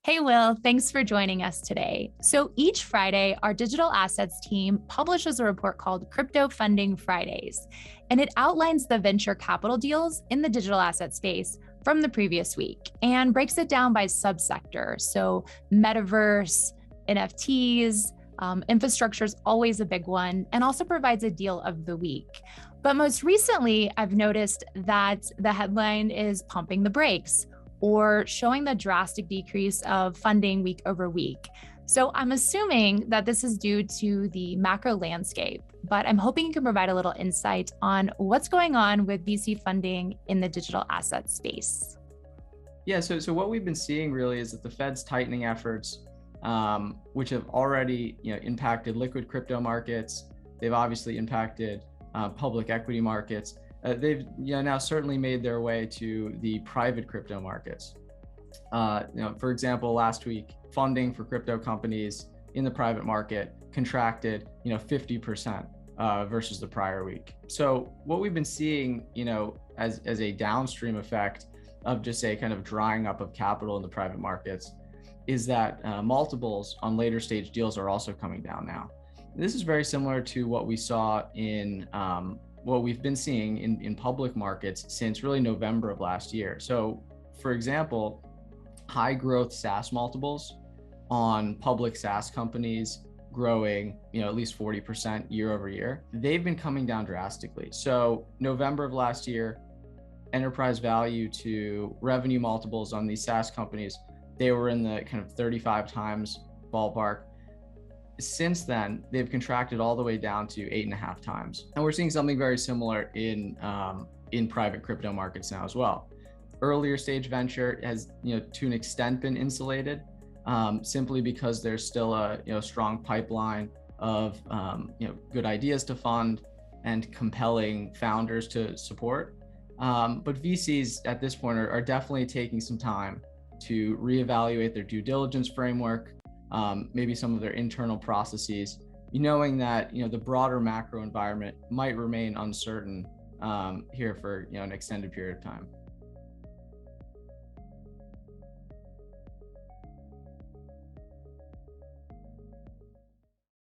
Hey, Will, thanks for joining us today. So each Friday, our digital assets team publishes a report called Crypto Funding Fridays, and it outlines the venture capital deals in the digital asset space from the previous week and breaks it down by subsector. So metaverse, NFTs, infrastructure is always a big one, and also provides a deal of the week. But most recently, I've noticed that the headline is pumping the brakes or showing the drastic decrease of funding week over week. So I'm assuming that this is due to the macro landscape, but I'm hoping you can provide a little insight on what's going on with VC funding in the digital asset space. Yeah, so what we've been seeing really is that the Fed's tightening efforts, which have already impacted liquid crypto markets, they've obviously impacted public equity markets. They've now certainly made their way to the private crypto markets. For example, last week, funding for crypto companies in the private market contracted 50% versus the prior week. So what we've been seeing as a downstream effect of just a kind of drying up of capital in the private markets is that multiples on later stage deals are also coming down now. This is very similar to what we saw in what we've been seeing in public markets since really November of last year. So for example, high growth SaaS multiples on public SaaS companies growing at least 40% year over year, they've been coming down drastically. So November of last year, enterprise value to revenue multiples on these SaaS companies, they were in the kind of 35 times ballpark. Since then, they've contracted all the way down to 8.5 times. And we're seeing something very similar in private crypto markets now as well. Earlier stage venture has, to an extent been insulated simply because there's still a strong pipeline of good ideas to fund and compelling founders to support. But VCs at this point are definitely taking some time to reevaluate their due diligence framework, maybe some of their internal processes, knowing that the broader macro environment might remain uncertain here for an extended period of time.